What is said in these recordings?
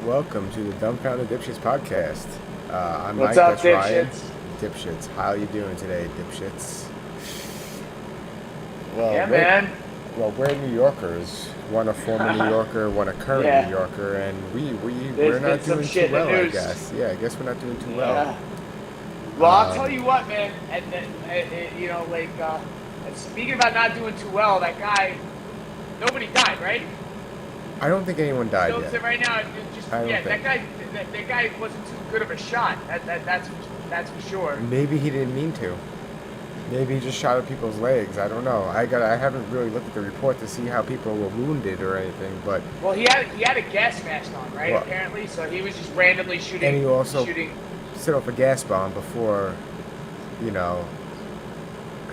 Welcome to the Dumbfounded Dipshits podcast. I'm What's Mike, up, that's Ryan. Dipshits? Dipshits, how you doing today, Dipshits? Well, Yeah, man. Well, we're New Yorkers. One a former New Yorker, one a current Yeah. New Yorker, and we're There's not been some doing shit too in the well, I news. guess. Yeah, I guess we're not doing too Yeah. well. Well, I'll tell you what, man. And speaking about not doing too well, that guy, nobody died, right? I don't think anyone died So yet. right now, that guy wasn't too good of a shot. That's for sure. Maybe he didn't mean to. Maybe he just shot at people's legs. I don't know. I haven't really looked at the report to see how people were wounded or anything, but Well, he had a gas mask on, right? Well, apparently, so he was just randomly shooting. and he also shooting. set off a gas bomb before, you know.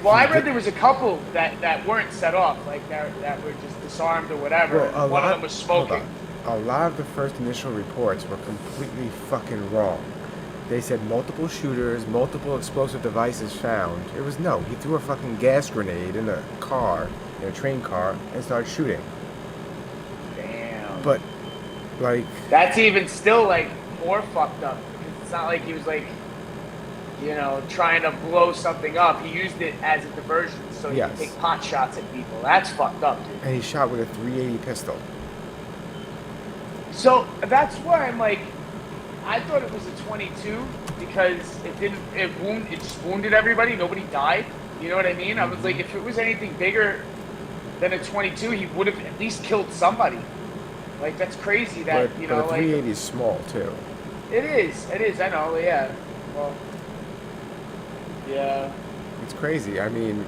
Well, I read there was a couple that weren't set off, like that were just disarmed or whatever. Well, One of them was smoking. A lot of the first initial reports were completely fucking wrong. They said multiple shooters, multiple explosive devices found. He threw a fucking gas grenade in a car, in a train car, and started shooting. Damn. But, like... That's even still, like, more fucked up. Because it's not like he was, like, trying to blow something up. He used it as a diversion so he could take pot shots at people. That's fucked up, dude. And he shot with a .380 pistol. So, that's why I'm like... I thought it was a 22 because it just wounded everybody. Nobody died. You know what I mean? I was like, if it was anything bigger than a 22, he would have at least killed somebody. Like, that's crazy that, But a .380 is small, too. It is. I know, yeah. Well, yeah. It's crazy. I mean,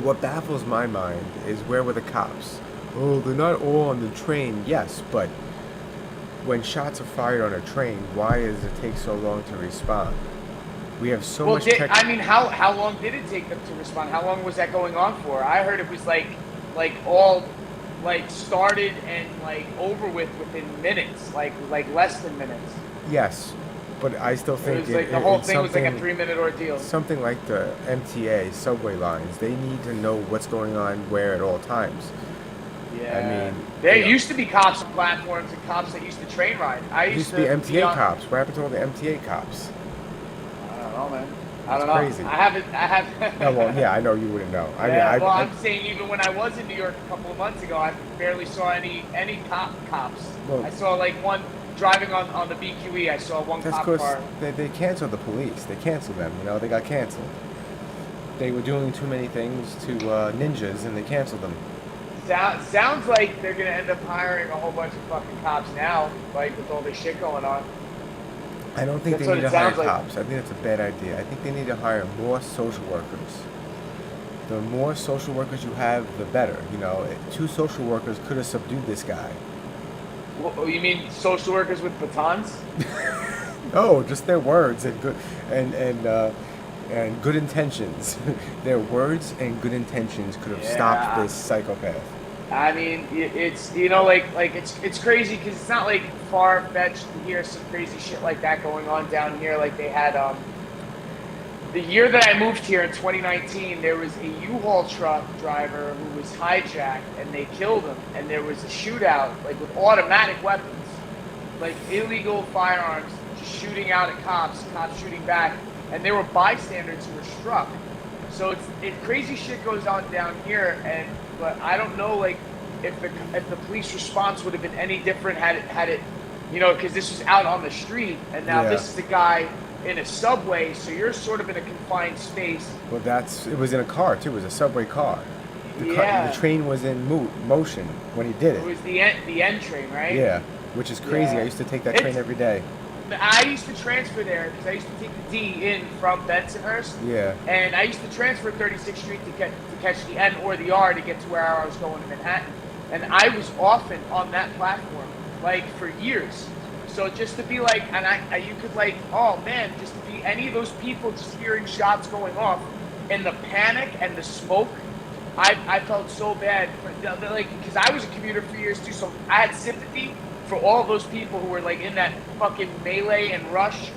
what baffles my mind is where were the cops? Oh, they're not all on the train. Yes, but when shots are fired on a train, why does it take so long to respond? We have so much how long did it take them to respond? How long was that going on for? I heard it was all started and over within minutes, like less than minutes. Yes, but I still think the whole thing was like a 3-minute ordeal. Something like the MTA subway lines, they need to know what's going on where at all times. Yeah. I mean, there used to be cops on platforms and cops that used to train ride. I used to be MTA cops. What happened to all the MTA cops? I don't know, man. I don't know. Crazy. I haven't. No, well, yeah, I know you wouldn't know. I'm saying even when I was in New York a couple of months ago, I barely saw any cops. Well, I saw one driving on the BQE. I saw one cop car. That's because they canceled the police. They canceled them. They got canceled. They were doing too many things to ninjas, and they canceled them. Sounds like they're gonna end up hiring a whole bunch of fucking cops now, with all this shit going on. I don't think they need to hire cops. I think that's a bad idea. I think they need to hire more social workers. The more social workers you have, the better. 2 social workers could have subdued this guy. Well, you mean social workers with batons? No, just their words and good and good intentions. Their words and good intentions could have stopped this psychopath. I mean, it's it's crazy because it's not far-fetched to hear some crazy shit like that going on down here. Like they had the year that I moved here in 2019, there was a U-Haul truck driver who was hijacked and they killed him. And there was a shootout with automatic weapons, illegal firearms, just shooting out at cops shooting back. And there were bystanders who were struck. So it's crazy shit goes on down here, but I don't know if the police response would have been any different had it because this was out on the street, and now this is the guy in a subway, so you're sort of in a confined space. Well, it was in a car too. It was a subway car. The train was in motion when he did it. It was the N train, right? Yeah, which is crazy. I used to take that train every day. I used to transfer there because I used to take the D in from Bensonhurst. Yeah. And I used to transfer 36th Street to catch the N or the R to get to where I was going to Manhattan. And I was often on that platform, for years. So just to be you could oh man, just to be any of those people just hearing shots going off and the panic and the smoke, I felt so bad. Because I was a commuter for years too, so I had sympathy for all those people who were in that fucking melee and rush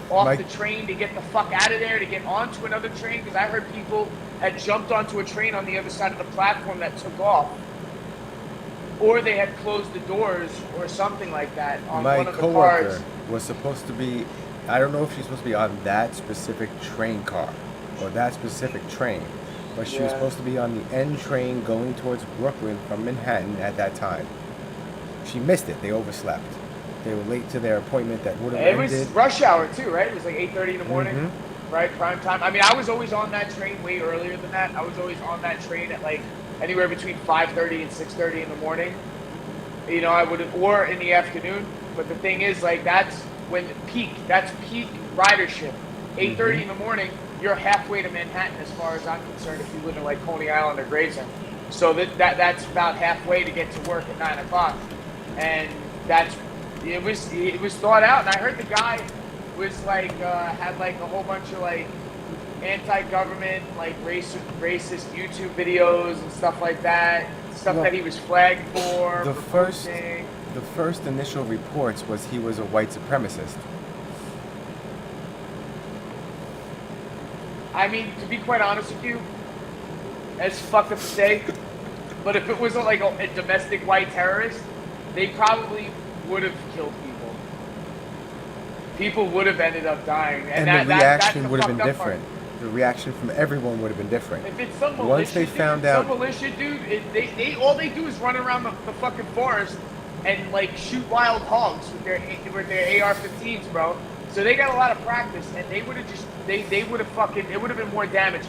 off the train to get the fuck out of there, to get onto another train, because I heard people had jumped onto a train on the other side of the platform that took off. or they had closed the doors or something like that on My one of the coworker cars. was supposed to be, I don't know if she's supposed to be on that specific train car or that specific train, but she was Yeah. supposed to be on the N train going towards Brooklyn from Manhattan at that time. She missed it. They overslept. They were late to their appointment that would have It ended. was rush hour too, right? It was like 8:30 in the morning, Mhm. right? Prime time. I mean, I was always on that train way earlier than that. I was always on that train at like anywhere between 5:30 and 6:30 in the morning. You know, I would have, or in the afternoon. But the thing is, like, that's when that's peak ridership. 8:30 in the morning, you're halfway to Manhattan as far as I'm concerned if you live in like Coney Island or Gravesend. So that's about halfway to get to work at 9 o'clock. And it was thought out. And I heard the guy was like, had like a whole bunch of like anti-government, like racist YouTube videos and stuff like that. Stuff Well, that he was flagged for. The for first, posting. the first initial reports was he was a white supremacist. I mean, to be quite honest with you, as fucked up to say, but if it wasn't like a domestic white terrorist, they probably would have killed people. People would have ended up dying, And the reaction would have been different. The reaction from everyone would have been different. If it's some militia, Once they found out, some militia dude, they all they do is run around the fucking forest and like shoot wild hogs with their AR-15s, bro. So they got a lot of practice, and they would have just they would have fucking it would have been more damage.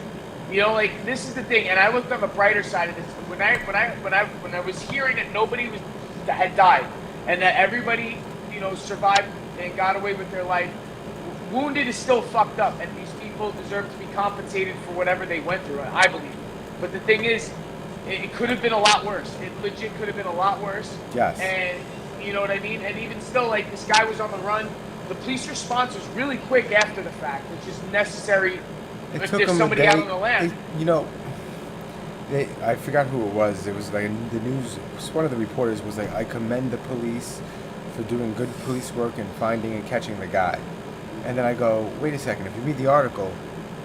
You know, like this is the thing, and I looked on the brighter side of this. When I was hearing that nobody had died, and that everybody survived and got away with their life, wounded is still fucked up, and these people deserve to be compensated for whatever they went through. I believe, but the thing is, it could have been a lot worse. It legit could have been a lot worse. Yes. And you know what I mean. And even still, like this guy was on the run. The police response was really quick after the fact, which is necessary it if took there's them somebody a day. out on the land. I forgot who it was. It was like the news. One of the reporters was like, "I commend the police for doing good police work and finding and catching the guy." And then I go, "Wait a second. If you read the article,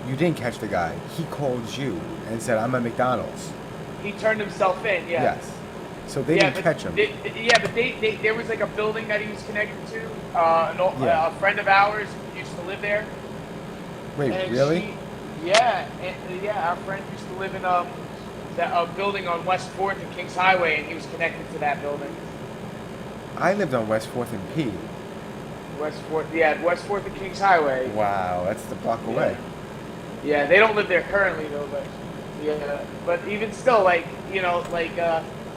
you didn't catch the guy. He called you and said, 'I'm at McDonald's.'" He turned himself in. Yeah. Yes. So they didn't catch him. But there was like a building that he was connected to. A friend of ours used to live there. Wait, And really? Our friend used to live in a building on West 4th and Kings Highway, and he was connected to that building. I lived on West 4th and P. West 4th and Kings Highway. Wow, that's the block away. Yeah, they don't live there currently though, but yeah, but even still, like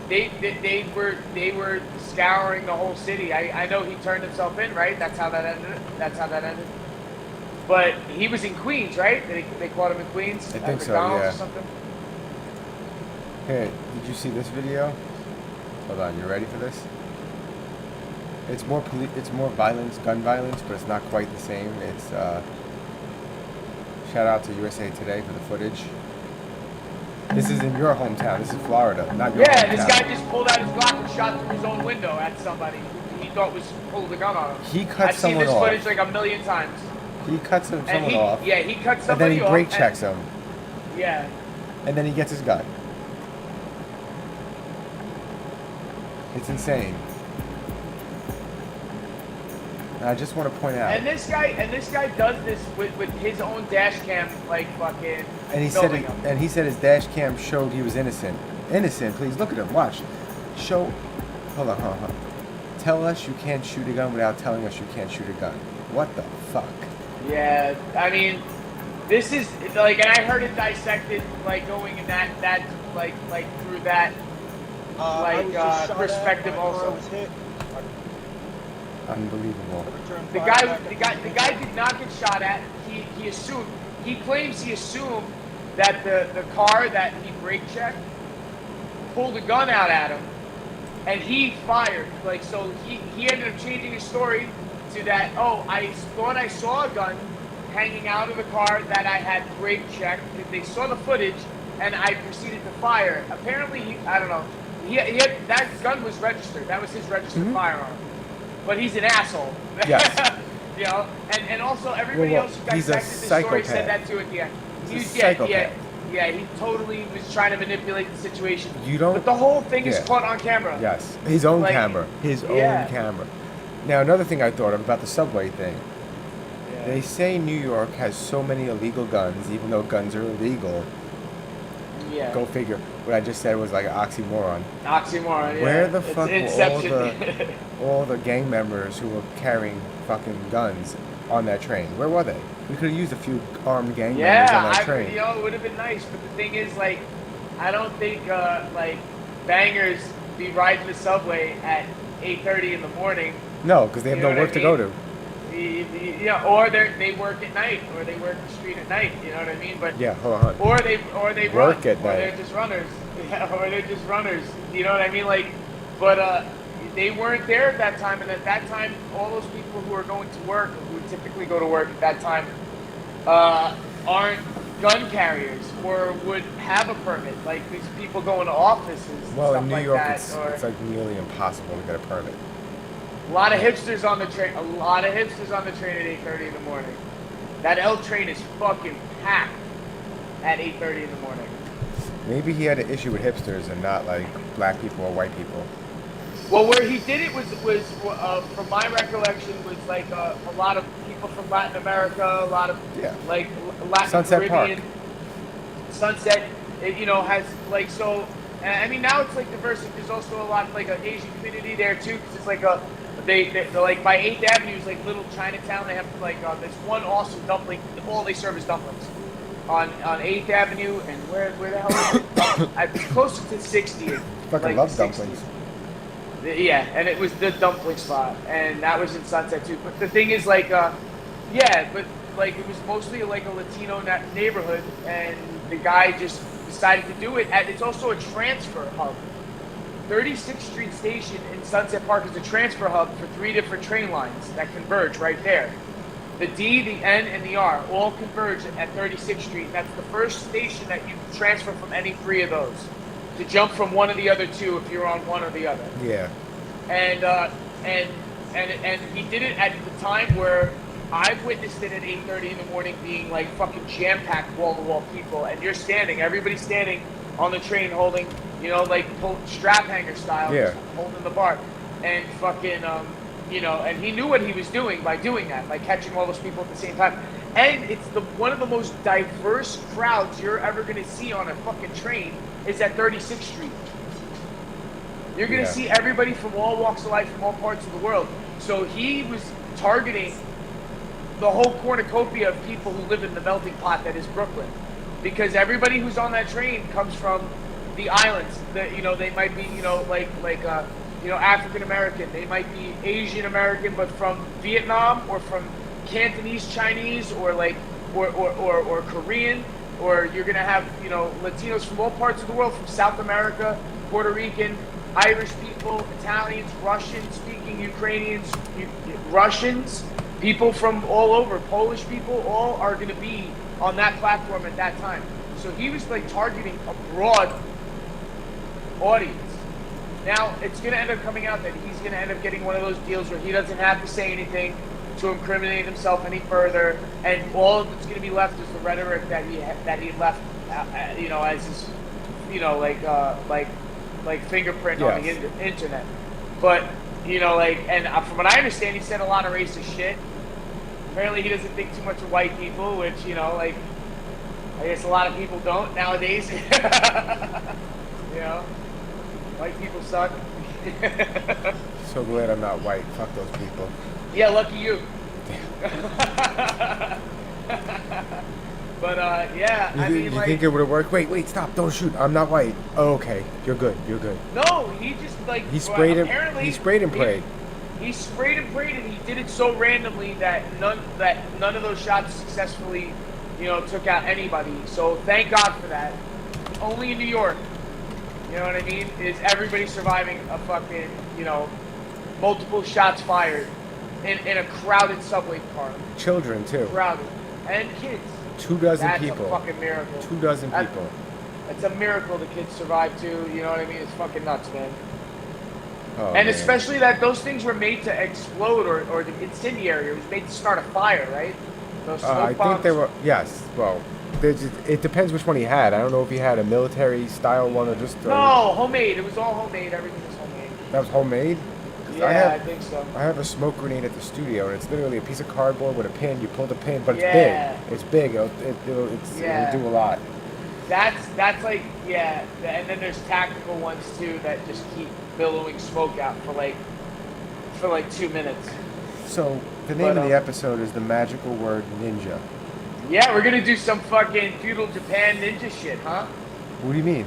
they were scouring the whole city. I know he turned himself in, right? That's how that ended. But he was in Queens, right? They caught him in Queens. I think at so, McDonald's yeah. Or something. Hey, did you see this video? Hold on, you ready for this? It's more violence, gun violence, but it's not quite the same. It's shout out to USA Today for the footage. This is in your hometown. This is Florida, not your hometown. Yeah, this guy just pulled out his Glock and shot through his own window at somebody who he thought was pulled a gun on him. He cut someone I've seen off. this footage like a million times. He cuts someone off. Yeah, he cut and somebody then off. he brake checks him. Yeah. And then he gets his gun. It's insane. And I just want to point out. And this guy does this with his own dash cam, like fucking. And he said his dash cam showed he was innocent. Innocent, please look at him. Watch. Hold on. Tell us you can't shoot a gun without telling us you can't shoot a gun. What the fuck? Yeah, I mean, this is like, and I heard it dissected, like going in that like through that perspective also. Unbelievable. The guy did not get shot at. He claims he assumed that the car that he brake checked pulled a gun out at him, and he fired. Like, so he ended up changing his story to that. Oh, I thought I saw a gun hanging out of the car that I had brake checked. They saw the footage, and I proceeded to fire. Apparently, I don't know. He had, that gun was registered. That was his registered firearm. But he's an asshole. Yes. You know, and also everybody else who he's a dissected the story psychopath. said that too at the end. He's a psychopath. Yeah, he totally was trying to manipulate the situation. You don't. But the whole thing is Yeah. caught on camera. Yes, his own Like, camera. His yeah. own camera. Now, another thing I thought of about the subway thing. Yeah. They say New York has so many illegal guns, even though guns are illegal. Yeah. Go figure. What I just said was like an oxymoron. Oxymoron, yeah. Where the It's fuck were Inception. all the gang members who were carrying fucking guns on that train? Where were they? We could have used a few armed gang members on that train. It would have been nice. But the thing is, like, I don't think like bangers be riding the subway at 8:30 in the morning. No, because they have You know no what work I to go mean? to. Yeah, or they work at night, or they work the street at night. You know what I mean? But Yeah, hold on. or they Work run, at or night. they're just runners. Yeah, or they're just runners. You know what I mean? Like, but they weren't there at that time, and at that time, all those people who are going to work, who would typically go to work at that time, aren't gun carriers or would have a permit. Like these people going to offices. And Well, stuff in New like York, that, it's like nearly impossible to get a permit. a lot of hipsters on the train. A lot of hipsters on the train at 8:30 in the morning. That L train is fucking packed at 8:30 in the morning. Maybe he had an issue with hipsters and not like black people or white people. Well, where he did it was from my recollection, was like a lot of people from Latin America, a lot of like Latin Sunset Caribbean. Park. Sunset, has like so. I mean, now it's like diverse. There's also a lot of like an Asian community there too, because it's like they're like by 8th Avenue is like little Chinatown. They have like there's one awesome dumpling. All they serve is dumplings on 8th Avenue, and where the hell is it? It's closer to 60th. Fucking like love 60th. dumplings. Yeah, and it was the dumpling spot, and that was in Sunset too. But the thing is, like, but like it was mostly like a Latino neighborhood, and the guy just decided to do it. And it's also a transfer hub. 36th Street Station in Sunset Park is a transfer hub for 3 different train lines that converge right there. The D, the N, and the R all converge at 36th Street. And that's the first station that you transfer from any 3 of those. To jump from one or the other 2 if you're on one or the other. Yeah. And he did it at the time where I've witnessed it at 8:30 in the morning being like fucking jam-packed wall-to-wall people, and you're standing, everybody's standing on the train holding, like strap hanger style, Yeah. just holding the bar, and fucking, and he knew what he was doing by doing that, by catching all those people at the same time. And it's one of the most diverse crowds you're ever going to see on a fucking train is at 36th Street. You're going to see everybody from all walks of life, from all parts of the world. So he was targeting the whole cornucopia of people who live in the melting pot that is Brooklyn. Because everybody who's on that train comes from the islands. They might be, African American. They might be Asian American, but from Vietnam or from Cantonese Chinese or Korean, or you're gonna have Latinos from all parts of the world, from South America, Puerto Rican, Irish people, Italians, Russian speaking, Ukrainians, Russians, people from all over, Polish people, all are gonna be on that platform at that time. So he was like targeting a broad audience. Now it's gonna end up coming out that he's gonna end up getting one of those deals where he doesn't have to say anything to incriminate himself any further, and all that's going to be left is the rhetoric that he left, as his, like fingerprint on the internet. But and from what I understand, he said a lot of racist shit. Apparently, he doesn't think too much of white people, which I guess a lot of people don't nowadays. White people suck. So glad I'm not white. Fuck those people. Yeah, lucky you. But You think it would have worked? Wait, stop! Don't shoot! I'm not white. Oh, okay, you're good. No, he just he sprayed him. Apparently, He sprayed and prayed. He sprayed and prayed, and he did it so randomly that none of those shots successfully, took out anybody. So thank God for that. Only in New York, you know what I mean? Is everybody surviving a fucking multiple shots fired in a crowded subway car. Children too. Crowded. And kids. 24 That's people. a fucking miracle. 24 people. It's a miracle the kids survived too, you know what I mean? It's fucking nuts, man. Oh, and man. especially that those things were made to explode or the incendiary. It was made to start a fire, right? Those smoke I bombs. think they were, yes. Well, It depends which one he had. I don't know if he had a military style one or just. No, homemade. It was all homemade. Everything was homemade. That was homemade. Yeah, I think so. I have a smoke grenade at the studio, and it's literally a piece of cardboard with a pin. You pull the pin, but it's Yeah. big. It's big. It'll do a lot. That's like, yeah. And then there's tactical ones too that just keep billowing smoke out for like 2 minutes. So the name of the episode is the magical word ninja. Yeah, we're gonna do some fucking feudal Japan ninja shit, huh? What do you mean,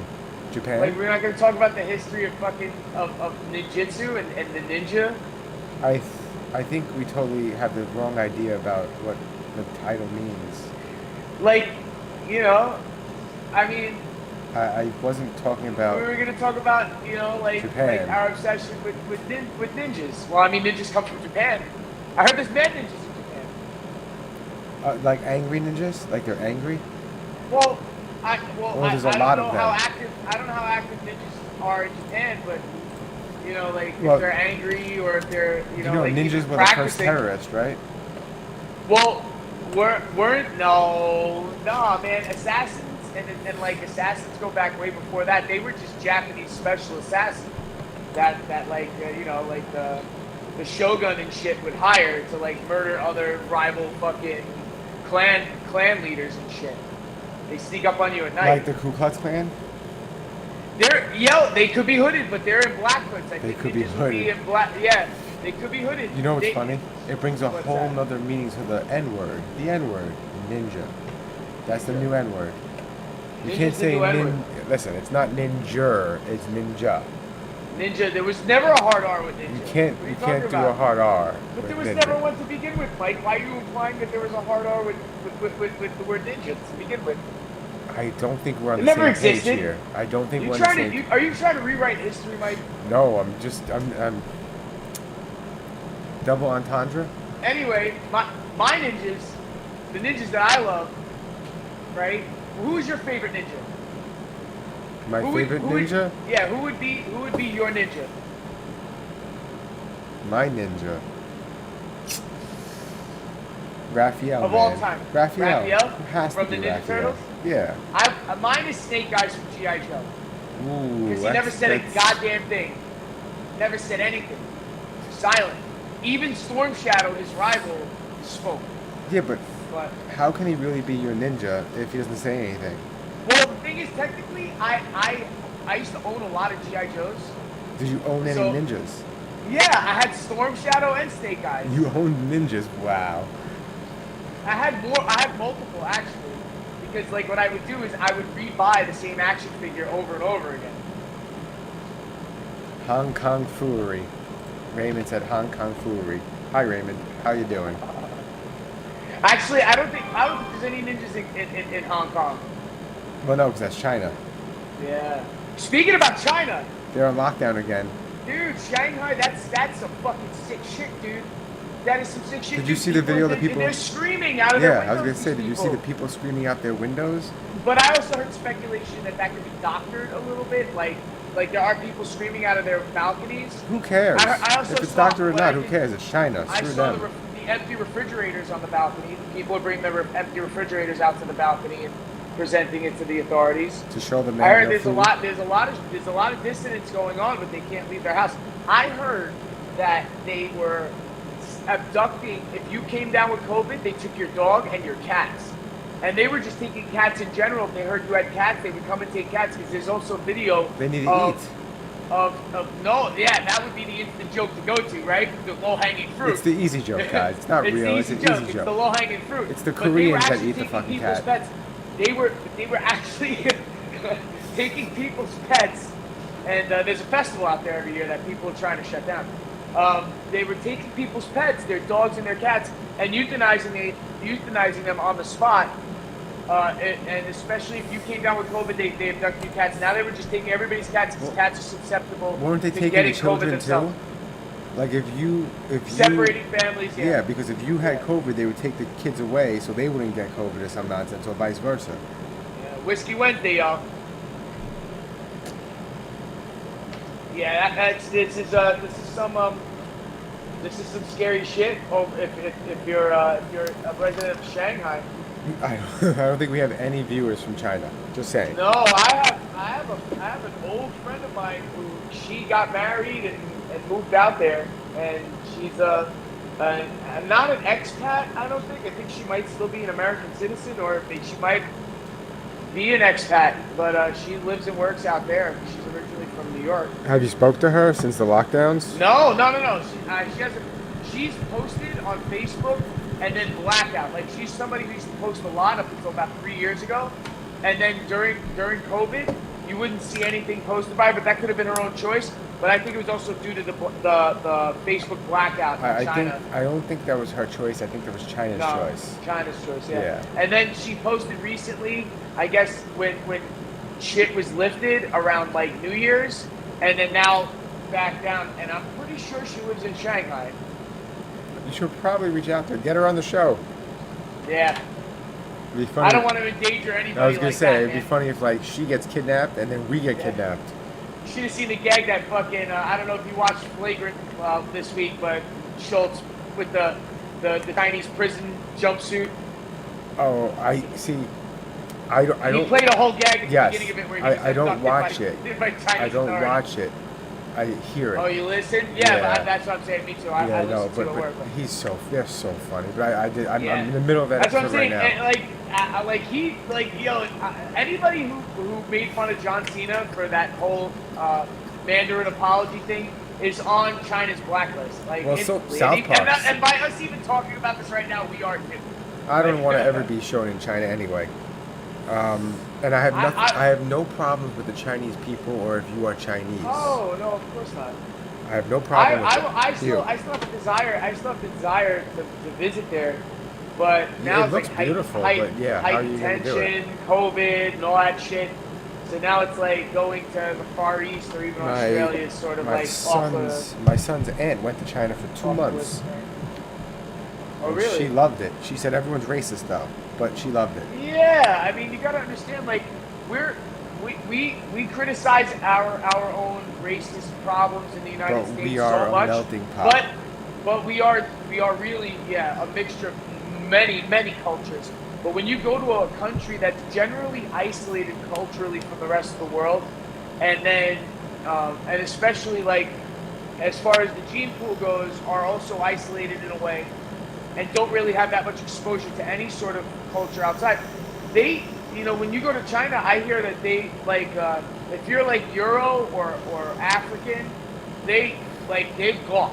Japan? Like we're not gonna talk about the history of fucking of ninjutsu and the ninja. I think we totally have the wrong idea about what the title means. Like, you know, I mean, I wasn't talking about. we were gonna talk about, you know, like our obsession with ninjas. Well, I mean, ninjas come from Japan. I heard there's mad ninjas in Japan. Like angry ninjas? Like they're angry? Well, there's a lot of them. I don't know how active ninjas are in Japan, but you know, like Well, if they're angry or if they're, you know, like ninjas were the first terrorists, right? Well, nah, man. Assassins and like assassins go back way before that. They were just Japanese special assassins that like you know, like the shogun and shit would hire to like murder other rival fucking clan leaders and shit. They sneak up on you at night. Like the Ku Klux Klan? They could be hooded, but they're in black hoods. They could be hooded. Yeah, they could be hooded. You know what's funny? It brings a whole nother meaning to the N-word. The N-word, ninja. That's the new N-word. You can't say listen, it's not ninja, it's ninja. Ninja, there was never a hard R with ninja. You can't do a hard R. But there was never one to begin with, Mike. Why are you implying that there was a hard R with the word ninja to begin with? I don't think we're on the same page here. I don't think we're on the same. Are you trying to rewrite history, Mike? No, I'm double entendre. Anyway, my ninjas, the ninjas that I love, right? Who's your favorite ninja? My favorite ninja? Who would be your ninja? My ninja. Raphael. Of all time. Raphael? Has from to be the Ninja Raphael. Turtles? Yeah. Mine is Snake Eyes from G.I. Joe. Ooh. Because he never said a goddamn thing. Never said anything. Silent. Even Storm Shadow, his rival, spoke. Yeah, but how can he really be your ninja if he doesn't say anything? Well, the thing is, technically, I used to own a lot of G.I. Joes. Did you own any ninjas? Yeah, I had Storm Shadow and Snake Eyes. You owned ninjas? Wow. I had multiple, actually. Because, like, what I would do is I would rebuy the same action figure over and over again. Hong Kong foolery. Raymond said Hong Kong foolery. Hi, Raymond. How you doing? Actually, I don't think there's any ninjas in Hong Kong. Well, no, because that's China. Yeah. Speaking about China. They're on lockdown again. Dude, Shanghai, that's some fucking sick shit, dude. That is some sick shit. Did you see the video of the people? They're screaming out of their windows. Yeah, I was going to say, did you see the people screaming out their windows? But I also heard speculation that could be doctored a little bit. Like there are people screaming out of their balconies. Who cares? I also if it's doctored or not, who cares? It's China. Screw them. I saw the empty refrigerators on the balcony. People are bringing their empty refrigerators out to the balcony and presenting it to the authorities. To show them. I heard there's a lot of dissidents going on, but they can't leave their house. I heard that they were abducting. If you came down with COVID, they took your dog and your cats. And they were just taking cats in general. If they heard you had cats, they would come and take cats because there's also video. They need to eat. That would be the instant joke to go to, right? The low-hanging fruit. It's the easy joke, guys. It's not real. It's an easy joke. It's the low-hanging fruit. It's the Koreans that eat the fucking cat. Pets. They were actually taking people's pets, and there's a festival out there every year that people are trying to shut down. They were taking people's pets, their dogs and their cats, and euthanizing them on the spot. And especially if you came down with COVID, they abducted your cats. Now they were just taking everybody's cats because cats are susceptible. Weren't they to taking getting the children COVID too? Like if you separating families. Yeah, because if you had COVID, they would take the kids away so they wouldn't get COVID or some nonsense, or vice versa. Yeah, Whiskey Wednesday, y'all. Yeah, this is some scary shit. Oh, if you're a resident of Shanghai, I don't think we have any viewers from China. Just saying. No, I have an old friend of mine who she got married and moved out there, and she's not an expat. I don't think. I think she might still be an American citizen, or she might be an expat, but she lives and works out there. She's originally from New York. Have you spoke to her since the lockdowns? No. She hasn't. She's posted on Facebook and then blackout. Like she's somebody who used to post a lot up until about 3 years ago, and then during COVID, you wouldn't see anything posted by her. But that could have been her own choice. But I think it was also due to the Facebook blackout in China. I don't think that was her choice. I think that was China's choice. China's choice, yeah. And then she posted recently, I guess when shit was lifted around like New Year's, and then now back down. And I'm pretty sure she lives in Shanghai. You should probably reach out to her. Get her on the show. Yeah. It'd be funny. I don't want to endanger anybody. I was gonna like say that, it'd be funny if like she gets kidnapped and then we get kidnapped. You should have seen the gag that fucking I don't know if you watched Flagrant this week, but Schultz with the Chinese prison jumpsuit. Oh, I see. I don't. He played a whole gag at the Yes, beginning of it where he I don't watch it. I don't authority. watch it. I hear it. Oh, you listen? Yeah, but that's what I'm saying. Me too. I know, listen to it but they're so funny. But I'm in the middle of that that's what I'm episode right saying. now. And, anybody who made fun of John Cena for that whole Mandarin apology thing is on China's blacklist. Like, well, so instantly. South Park. And by us even talking about this right now, we are too. I don't want to ever be shown in China anyway. And I have nothing. I have no problems with the Chinese people, or if you are Chinese. Oh no, of course not. I have no problem with I still have a desire. I still have a desire to visit there, but now it it's looks like beautiful. But yeah, how are you gonna do it? tension, COVID, and all that shit. So now it's like going to the Far East or even Australia is sort of like my son's aunt went to China for 2 months. Oh really? She loved it. She said everyone's racist though, but she loved it. Yeah, I mean you gotta understand, like we criticize our own racist problems in the United States we are so much, a melting pot. but we are really a mixture of many cultures. But when you go to a country that's generally isolated culturally from the rest of the world, and then and especially like as far as the gene pool goes, are also isolated in a way, and don't really have that much exposure to any sort of culture outside. They, when you go to China, I hear that they like if you're like Euro or African, they've gawk.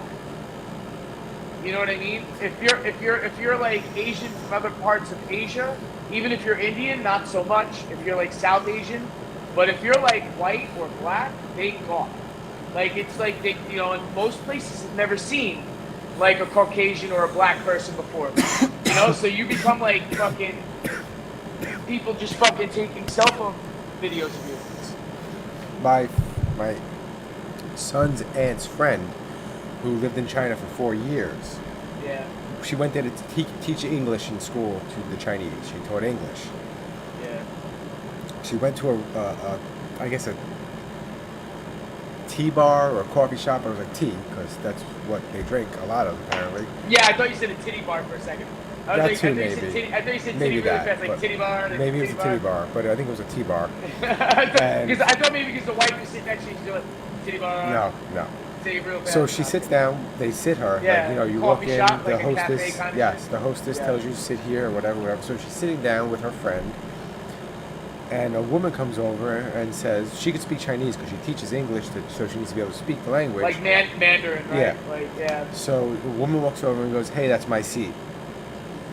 You know what I mean? If you're like Asian from other parts of Asia, even if you're Indian, not so much. If you're like South Asian, but if you're like white or black, they gawk. Like it's like they, in most places have never seen like a Caucasian or a black person before. So you become like fucking people just fucking taking cell phone videos of you. My son's aunt's friend, who lived in China for 4 years. Yeah. She went there to teach English in school to the Chinese. She taught English. Yeah. She went to I guess a tea bar or a coffee shop. I was like tea because that's what they drink a lot of apparently. Yeah, I thought you said a titty bar for a second. I thought you said titty really fast, like titty bar. Maybe it was a titty bar, but I think it was a tea bar. I thought maybe because the wife was sitting next to you, she's doing titty bar. No. Real fast. So she sits down. They sit her. Yeah. Like, you walk in. Shop, the like hostess. kind of Yes, the hostess tells you to sit here or whatever. So she's sitting down with her friend, and a woman comes over and says she could speak Chinese because she teaches English, so she needs to be able to speak the language. Like Mandarin, right? Yeah. So the woman walks over and goes, "Hey, that's my seat."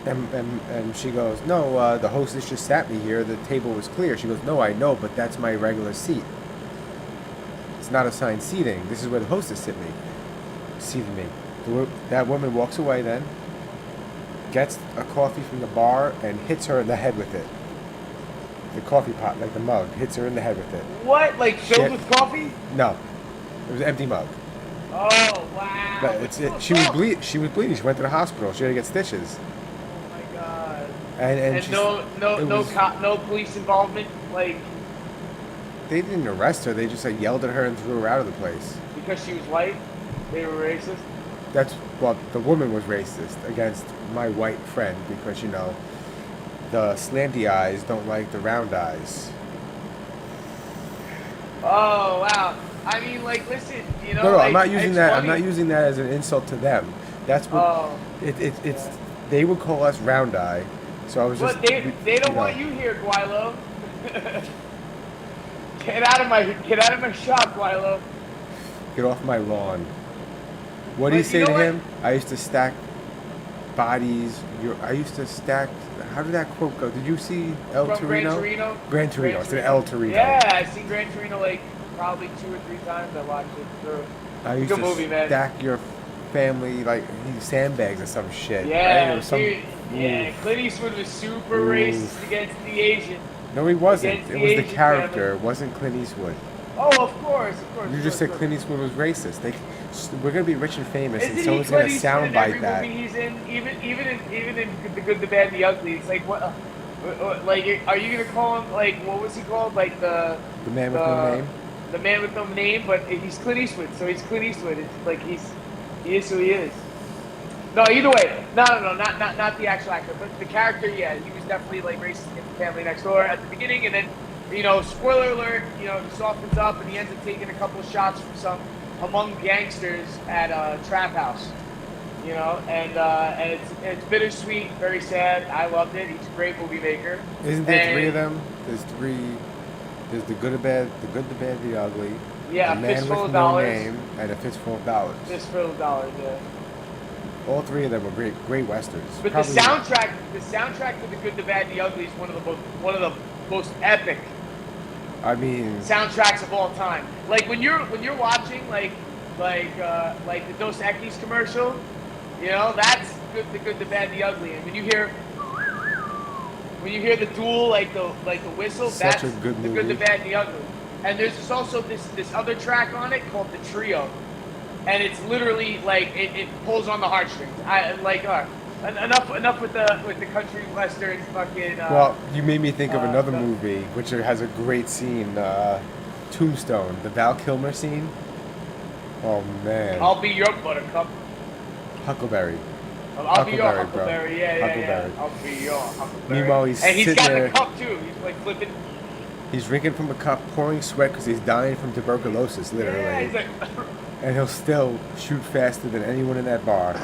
And she goes, "No, the hostess just sat me here. The table was clear." She goes, "No, I know, but that's my regular seat. It's not assigned seating. This is where the hostess seated me." That woman walks away then, gets a coffee from the bar, and hits her in the head with it. The coffee pot, like the mug, hits her in the head with it. What? Like filled with coffee? No. It was an empty mug. Oh, wow. But she was bleeding. She went to the hospital. She had to get stitches. Oh, my God. And no police involvement? Like... They didn't arrest her. They just yelled at her and threw her out of the place. Because she was white? They were racist? The woman was racist against my white friend because, the slanty eyes don't like the round eyes. Oh wow. I mean, like, listen, you know, No, like, I'm not using it's that. funny. I'm not using that as an insult to them. That's what Oh, it's. They would call us round eye. So I was just. but they don't want you here, Guilo. Get out of my shop, Guilo. Get off my lawn. What do But you say know to what? him? I used to stack bodies. I used to stack. How did that quote go? Did you see El From Gran Torino? Torino. Gran Torino. It's an El Torino. Yeah, I've seen Gran Torino like probably 2 or 3 times. I watched it through. I used Good to movie, man. stack your family like sandbags or some shit. right? Yeah, Or some, dude. Yeah, Ooh. Clint Eastwood was super Ooh. racist against the Asian. No, he wasn't. Against It the was the Asian character. family. It wasn't Clint Eastwood. Oh, of course, of course. You of just course, said Clint Eastwood was racist. We're gonna be rich and famous, Isn't and he someone's Clint gonna Eastwood in every soundbite that. movie he's in? Even in The Good, the Bad, and the Ugly. It's like what? Like, are you gonna call him like what was he called? Like The man with no name. The man with no name, but he's Clint Eastwood, so he's Clint Eastwood. It's like he is who he is. No, either way, no, not the actual actor, but the character. Yeah, he was definitely like racist against the family next door at the beginning, and then, you know, spoiler alert, you know, he softens up and he ends up taking a couple of shots from some among gangsters at a trap house. You know, and it's bittersweet, very sad. I loved it. He's a great movie maker. Isn't there And- 3 of them? There's 3. There's the good, the bad, the ugly. Yeah, the a man fistful with of no dollars. name, and a fistful of dollars. Fistful of dollars, yeah. All 3 of them were great westerns. But Probably- the soundtrack to The Good, the Bad, and the Ugly is one of the most epic I mean, soundtracks of all time. Like when you're watching like the Dos Equis commercial, you know, that's the good, the bad, the ugly. And when you hear the duel, like the whistle, Such that's a good the good, movie. the bad, and the ugly. And there's also this other track on it called the Trio, and it's literally like it pulls on the heartstrings. Enough with the country western fucking. well, you made me think of another the- movie which has a great scene, Tombstone, the Val Kilmer scene. Oh man, I'll be your buttercup. Huckleberry. I'll be your Huckleberry, bro. Huckleberry. Yeah. Huckleberry. I'll be your Huckleberry. Meanwhile, he's and he's sitting got there. the cup too. He's like flipping. He's drinking from a cup, pouring sweat because he's dying from tuberculosis, literally. Yeah, he's like. And he'll still shoot faster than anyone in that bar.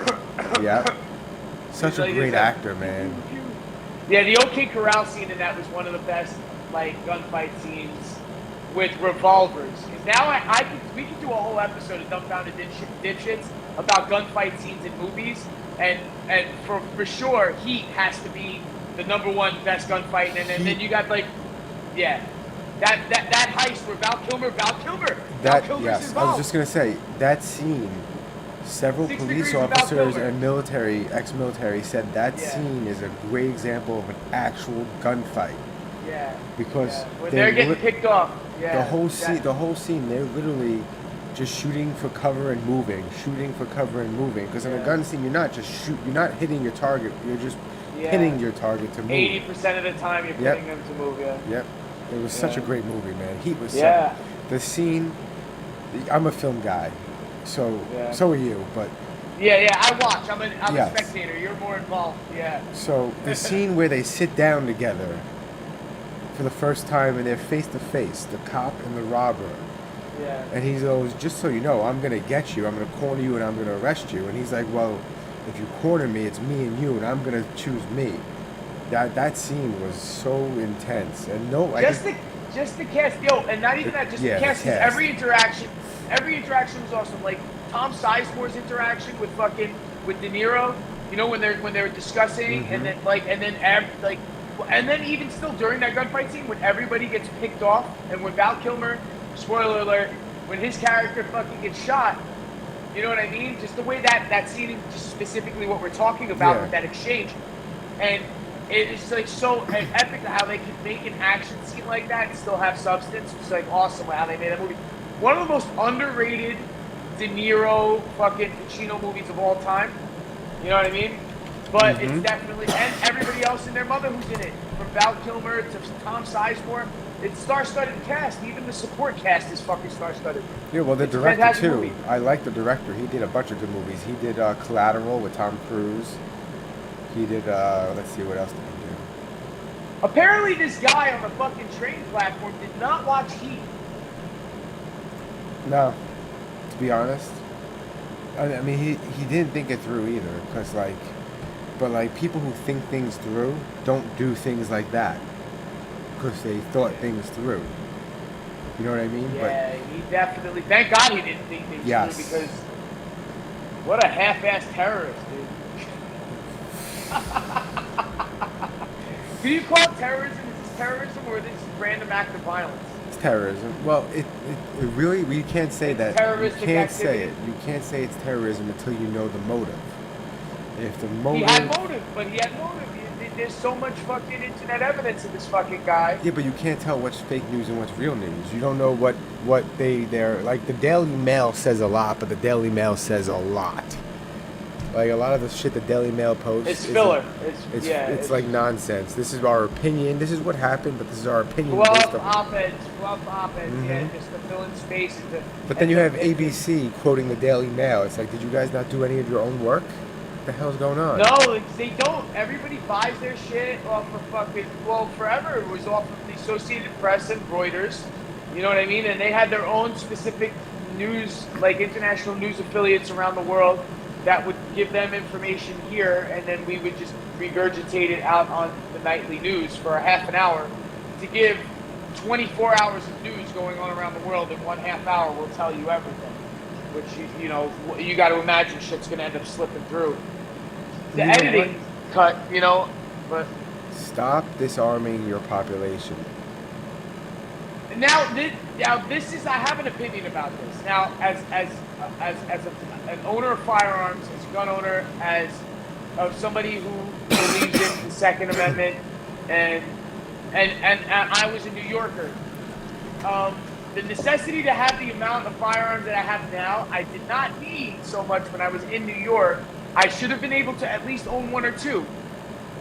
Yeah. Such He's a like- great he's like- actor, man. Yeah, the OK Corral scene in that was one of the best like gunfight scenes with revolvers. 'Cause now we could do a whole episode of Dumbfounded Dipshits about gunfight scenes in movies, and for sure Heat has to be the #1 best gunfight, and then you got like, yeah, that heist where Val Kilmer's Yes, I was involved. just gonna say that scene. Several 6 police Degrees of Val officers Kilmer. and ex-military, said that Yeah. scene is a great example of an actual gunfight Yeah. because Yeah. When they're getting picked off. Yeah. the whole scene, they're literally just shooting for cover and moving. Because in a Yeah. gun scene, you're not hitting your target. You're just Yeah. hitting your target to move. 80% of the time you're Yep. putting them to move. Yeah. Yep. It was such a Yeah. great movie, man. Heat was Yeah. the scene. I'm a film guy, so Yeah. so are you. But Yeah. I watch. I'm Yes. a spectator. You're more involved. Yeah. so the scene where they sit down together for the first time and they're face to face, the cop and the robber, Yeah. and he goes, "Just so you know, I'm gonna get you. I'm gonna corner you and I'm gonna arrest you." And he's like, "Well, if you corner me, it's me and you, and I'm gonna choose me." That scene was so intense, and Just the cast, and not even that, just Yeah, the the cast. 'Cause cast. every interaction was awesome. Like Tom Sizemore's interaction with De Niro. You know, when they were discussing, Mm-hmm. and then even still during that gunfight scene, when everybody gets picked off, and when Val Kilmer, spoiler alert, when his character fucking gets shot. You know what I mean? Just the way that scene, just specifically what we're talking about Yeah. with that exchange, and it's like so epic how they can make an action scene like that and still have substance. It's like awesome how they made that movie. One of the most underrated De Niro fucking Pacino movies of all time. You know what I mean? But Mm-hmm. it's definitely, and everybody else and their mother who's in it, from Val Kilmer to Tom Sizemore. It's star-studded cast. Even the support cast is fucking star-studded. Yeah, well, the It's a director fantastic too. movie. I like the director. He did a bunch of good movies. He did Collateral with Tom Cruise. He did let's see, what else did he do? Apparently, this guy on the fucking train platform did not watch Heat. No, to be honest. I mean, he didn't think it through either, because, like, but, like, people who think things through don't do things like that, because they thought things through. You know what I mean? Yeah, he definitely. Thank God he didn't think things Yes. through, because what a half-assed terrorist, dude. Do you call it terrorism? Is this terrorism or is this random act of violence? It's terrorism. Well, it really, we can't say It's that. terroristic You can't say activity? it. You can't say it's terrorism until you know the motive. If the motive... He had motive, but he had motive. There's so much fucking internet evidence of this fucking guy. Yeah, but you can't tell what's fake news and what's real news. You don't know what they're... Like, the Daily Mail says a lot, but the Daily Mail says a lot. Like, a lot of the shit the Daily Mail posts... It's filler. It's like nonsense. This is our opinion. This is what happened, but this is our opinion. Fluff op-eds, yeah, just to fill in space. But then you have ABC quoting the Daily Mail. It's like, did you guys not do any of your own work? What the hell's going on? No, they don't. Everybody buys their shit off of fucking... Well, forever it was off of the Associated Press and Reuters. You know what I mean? And they had their own specific news, like international news affiliates around the world that would give them information here, and then we would just regurgitate it out on the nightly news for a half an hour to give 24 hours of news going on around the world in 1/2 hour will tell you everything. Which, you know, you got to imagine shit's going to end up slipping through. The editing cut, you know, but... Stop disarming your population. Now this is, I have an opinion about this. Now, as an owner of firearms, as a gun owner, as of somebody who believes in the Second Amendment, and I was a New Yorker. The necessity to have the amount of firearms that I have now, I did not need so much when I was in New York. I should have been able to at least own one or two.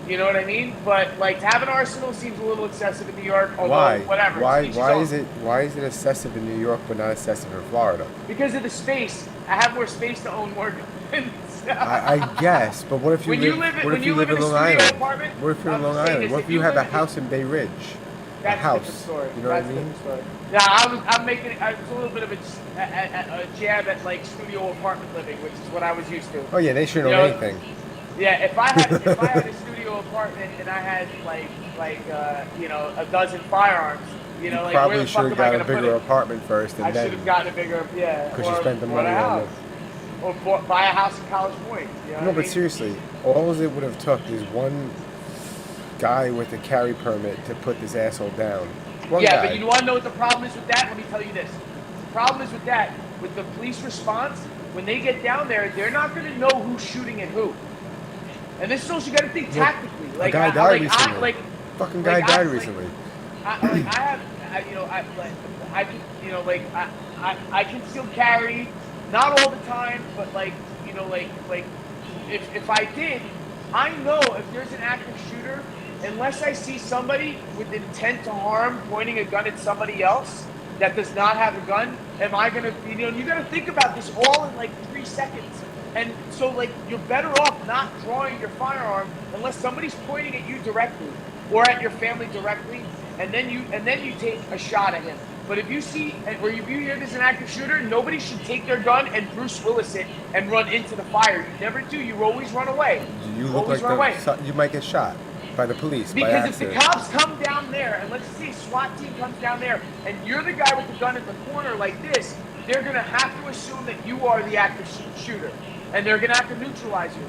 You know what I mean? But like, to have an arsenal seems a little excessive in New York. Although, Why? whatever. Why is it excessive in New York but not excessive in Florida? Because of the space. I have more space to own more guns. I guess, but what if you live in Long Island? What if you're in Long Island? What if you have a house in Bay Ridge? That's a house. A different story. You know That's what I mean? Story. Yeah, I'm making it's a little bit of a jab at like studio apartment living, which is what I was used to. Oh yeah, they shouldn't own anything. Yeah, if I had a studio apartment and I had like you know, a dozen firearms, you know, like probably where the fuck should have am I got a gonna put bigger it? apartment first, and I then should have gotten a bigger, yeah. because you spent the money a on house, or buy a house in College Point. You know no, what but I mean? seriously, all it would have took is one guy with a carry permit to put this asshole down. One yeah, guy. but you want to know what the problem is with that? Let me tell you this. The problem is with that, with the police response, when they get down there, they're not going to know who's shooting at who. And this is also, you got to think tactically. Like, a guy died recently. Fucking guy died recently. I can still carry, not all the time, but like, you know, like if I did, I know if there's an active shooter, unless I see somebody with intent to harm pointing a gun at somebody else that does not have a gun, am I gonna, you know, you gotta think about this all in like 3 seconds. And so, like, you're better off not drawing your firearm unless somebody's pointing at you directly or at your family directly, and then you take a shot at him. But if you see, or if you hear there's an active shooter, nobody should take their gun and Bruce Willis it and run into the fire. You never do. You always run away. You look like you might get shot by the police. Because if the cops come down there, and let's say a SWAT team comes down there, and you're the guy with the gun at the corner like this, they're gonna have to assume that you are the active shooter. And they're going to have to neutralize you.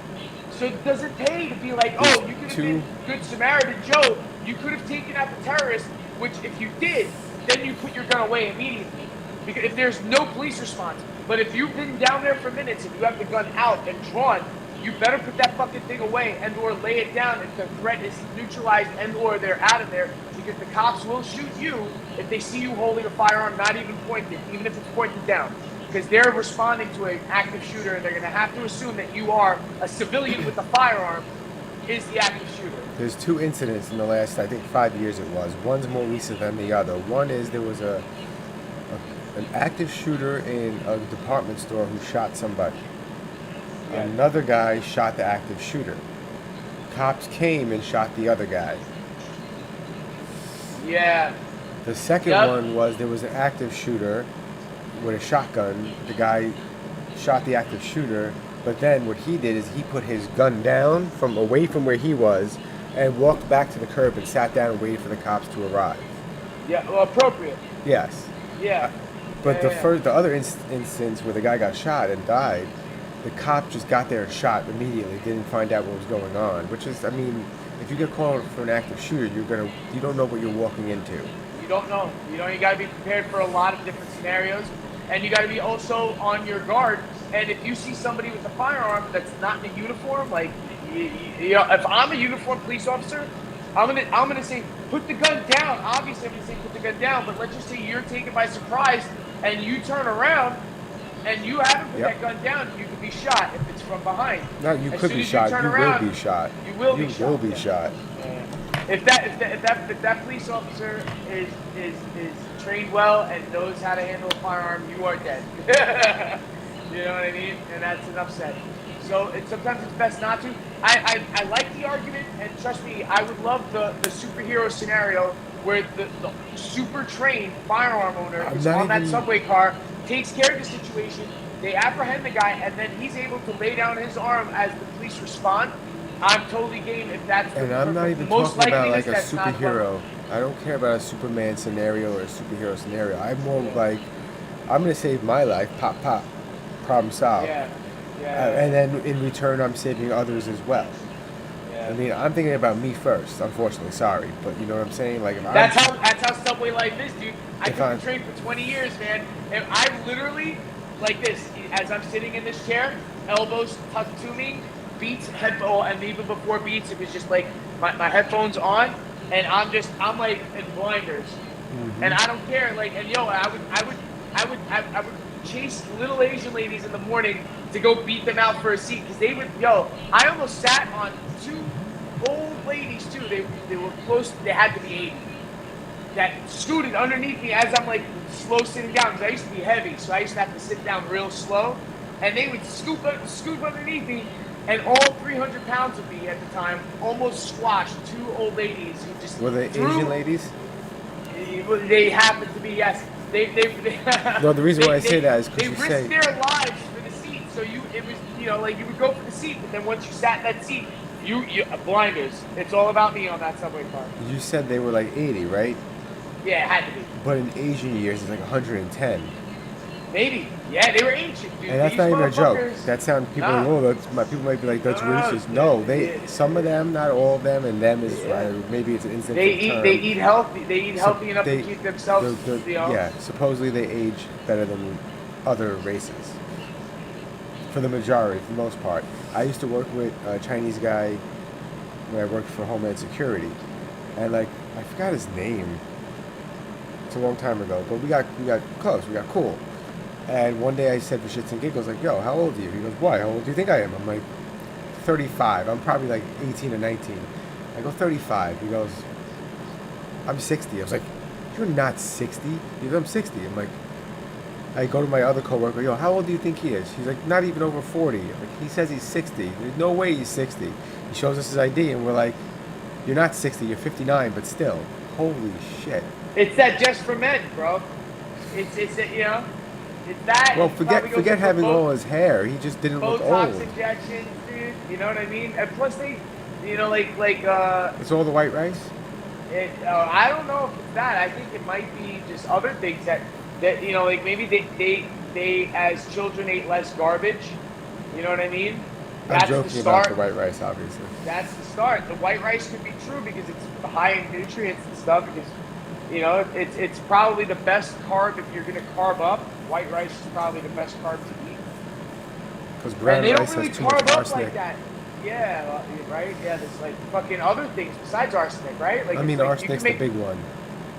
So does it pay to be like, oh, you could have been Good Samaritan Joe, you could have taken out the terrorist, which if you did, then you put your gun away immediately. Because if there's no police response. But if you've been down there for minutes and you have the gun out and drawn, you better put that fucking thing away and or lay it down if the threat is neutralized and or they're out of there. Because the cops will shoot you if they see you holding a firearm not even pointed, even if it's pointed down. Because they're responding to an active shooter, and they're going to have to assume that you are a civilian with a firearm is the active shooter. There's 2 incidents in the last, I think, 5 years it was. One's more recent than the other. One is there was an active shooter in a department store who shot somebody. Yeah. Another guy shot the active shooter. Cops came and shot the other guy. Yeah. The second Yep. one was there was an active shooter with a shotgun. The guy shot the active shooter, but then what he did is he put his gun down from away from where he was and walked back to the curb and sat down and waited for the cops to arrive. Yeah. Well, appropriate. Yes. Yeah. But Yeah. the other instance where the guy got shot and died, the cop just got there and shot immediately. Didn't find out what was going on. Which is, I mean, if you get called for an active shooter, you don't know what you're walking into. You don't know. You got to be prepared for a lot of different scenarios, and you got to be also on your guard. And if you see somebody with a firearm that's not in a uniform, like you know, if I'm a uniformed police officer, I'm gonna say put the gun down. Obviously, I'm gonna say put the gun down. But let's just say you're taken by surprise and you turn around and you haven't put that gun down, you could be shot if it's from behind. No, you could be shot. You will be shot. You will be shot. You will be shot. If that police officer is trained well and knows how to handle a firearm, you are dead. You know what I mean? And that's enough said. So sometimes it's best not to. I like the argument, and trust me, I would love the superhero scenario where the super trained firearm owner is on that subway car, takes care of the situation, they apprehend the guy, and then he's able to lay down his arm as the police respond. I'm totally game if that's and I'm not even talking about like a superhero. I don't care about a Superman scenario or a superhero scenario. I'm more like, I'm gonna save my life. Pop, pop, problem solved. And then in return, I'm saving others as well. Yeah. I mean, I'm thinking about me first. Unfortunately, sorry, but you know what I'm saying. Like, that's how subway life is, dude. I took the train for 20 years, man, and I literally like this as I'm sitting in this chair, elbows tucked to me. Beats headphone, and even before Beats, it was just like my headphones on, and I'm like in blinders, and I don't care. Like, and yo, I would chase little Asian ladies in the morning to go beat them out for a seat because they would. Yo, I almost sat on two old ladies too. They were close. They had to be 80. That scooted underneath me as I'm like slow sitting down because I used to be heavy, so I used to have to sit down real slow, and they would scoop underneath me. And all 300 pounds of me at the time almost squashed two old ladies who just were they Asian ladies? They happened to be, yes. They no, the reason why I say that is because they risked their lives for the seat. So it was like you would go for the seat, but then once you sat in that seat, you blinders. It's all about me on that subway car. You said they were like 80, right? Yeah, it had to be. But in Asian years, it's like 110. Maybe. Yeah, they were ancient, dude. And that's not even a joke. That sounds people people might be like that's racist. No, some of them, not all of them, and them is maybe it's an instance. They eat healthy. They eat healthy enough to keep themselves. Yeah, supposedly they age better than other races. For the majority, for the most part. I used to work with a Chinese guy when I worked for Homeland Security, and like I forgot his name. It's a long time ago, but we got close. We got cool. And one day I said for shits and giggles, like, yo, how old are you? He goes, why? How old do you think I am? I'm like, 35. I'm probably like 18 or 19. I go, 35. He goes, I'm 60. I was like, you're not 60. He goes, I'm 60. I'm like, I go to my other coworker, yo, how old do you think he is? He's like, not even over 40. Like, he says he's 60. There's no way he's 60. He shows us his ID, and we're like, you're not 60. You're 59, but still, holy shit. It's that just for men, bro. It's It's that. Well, forget having all his hair. He just didn't look old. Botox injections, dude. You know what I mean? And plus, they, like. It's all the white rice. I don't know if it's that. I think it might be just other things that like maybe they as children ate less garbage. You know what I mean? I'm joking about the white rice, obviously. That's the start. The white rice could be true because it's high in nutrients and stuff. Because it's probably the best carb if you're gonna carb up. White rice is probably the best carb to eat. Because brown rice has too much arsenic. Like that. Yeah, right. Yeah, there's like fucking other things besides arsenic, right? Like I mean, arsenic's the big one.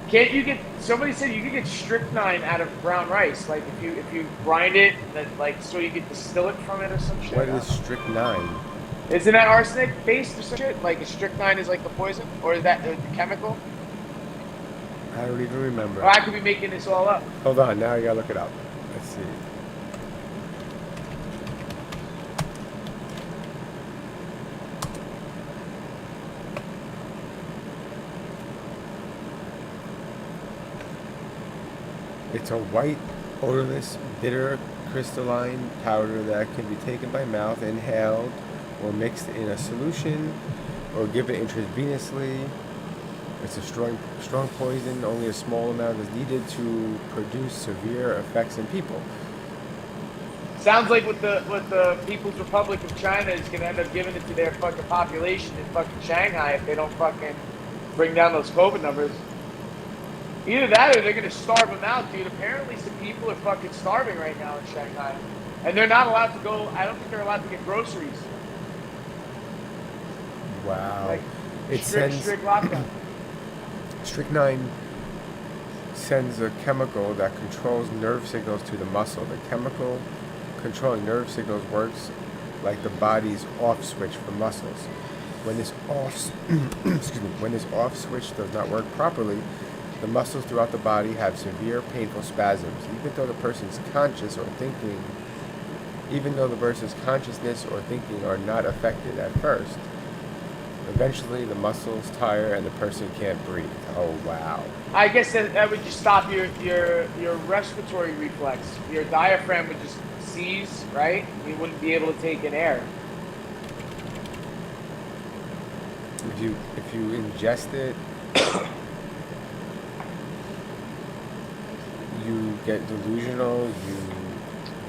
Can't you get? Somebody said you could get strychnine out of brown rice. Like if you grind it, then like so you get distillate from it or some shit. What is strychnine? Isn't that arsenic based or some shit? Like strychnine is like the poison, or is that the chemical? I don't even remember. Or I could be making this all up. Hold on, now you gotta look it up. Let's see. It's a white, odorless, bitter, crystalline powder that can be taken by mouth, inhaled, or mixed in a solution, or given intravenously. It's a strong poison. Only a small amount is needed to produce severe effects in people. Sounds like what the People's Republic of China is gonna end up giving it to their fucking population in fucking Shanghai if they don't fucking bring down those COVID numbers. Either that or they're gonna starve them out, dude. Apparently some people are fucking starving right now in Shanghai. And they're not allowed to go, I don't think they're allowed to get groceries. Wow. Like, It strict lockdown. Strychnine sends a chemical that controls nerve signals to the muscle. The chemical controlling nerve signals works like the body's off switch for muscles. When this off switch does not work properly, the muscles throughout the body have severe painful spasms, even though the person's consciousness or thinking are not affected at first. Eventually, the muscles tire and the person can't breathe. Oh, wow. I guess that would just stop your respiratory reflex. Your diaphragm would just seize, right? You wouldn't be able to take in air. If you ingest it, you get delusional, you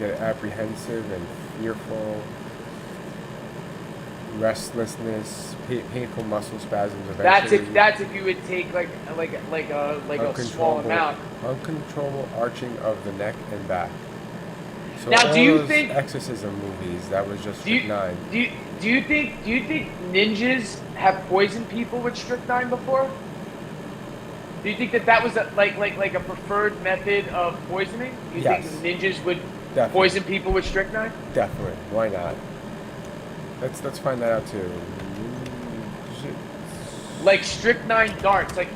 get apprehensive and fearful, restlessness, painful muscle spasms. Eventually, That's if you would take like a small amount. Uncontrollable arching of the neck and back. So Now, all do you those think exorcism movies? That was just strychnine. Do you think ninjas have poisoned people with strychnine before? Do you think that was a preferred method of poisoning? You Yes. think ninjas would Definitely. poison people with strychnine? Definitely. Why not? Let's find that out too. Like strychnine darts, like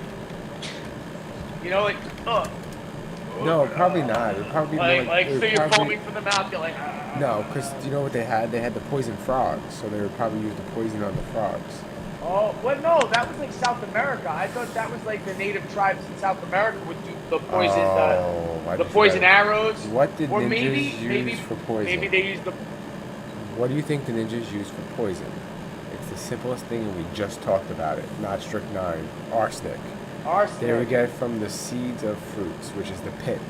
No, probably not. It'd probably be more so you're foaming from the mouth. You're like No, because you know what they had? They had the poison frogs, so they would probably use the poison on the frogs. Oh, well, no, that was like South America. I thought that was like the native tribes in South America would do the poison, the poison arrows. What did or ninjas use for poison? Maybe they used the. What do you think the ninjas use for poison? It's the simplest thing, and we just talked about it. Not strychnine, arsenic. Arsenic. They would get it from the seeds of fruits, which is the pit,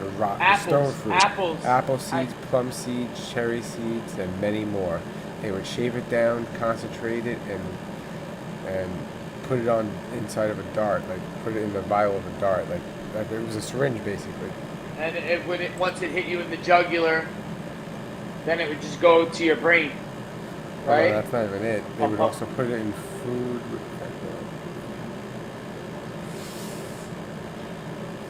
the rock, Apples, the stone fruit, apple seeds, plum seeds, cherry seeds, and many more. They would shave it down, concentrate it, and put it on inside of a dart, like put it in the vial of a dart, like it was a syringe basically. And once it hit you in the jugular, then it would just go to your brain, right? Oh, that's not even it. They would also put it in food.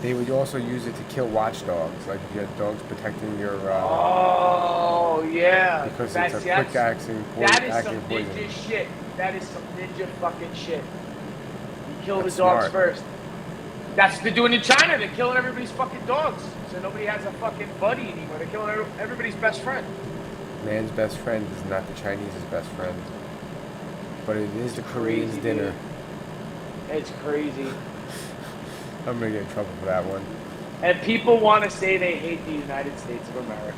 They would also use it to kill watchdogs, like if you had dogs protecting your. Oh yeah. Because it's a quick acting poison. That is some ninja shit. That is some ninja fucking shit. You kill the dogs smart. first. That's what they're doing in China. They're killing everybody's fucking dogs. So nobody has a fucking buddy anymore. They're killing everybody's best friend. Man's best friend is not the Chinese's best friend, but it is the Korean's dinner. It's crazy. I'm gonna get in trouble for that one. And people want to say they hate the United States of America.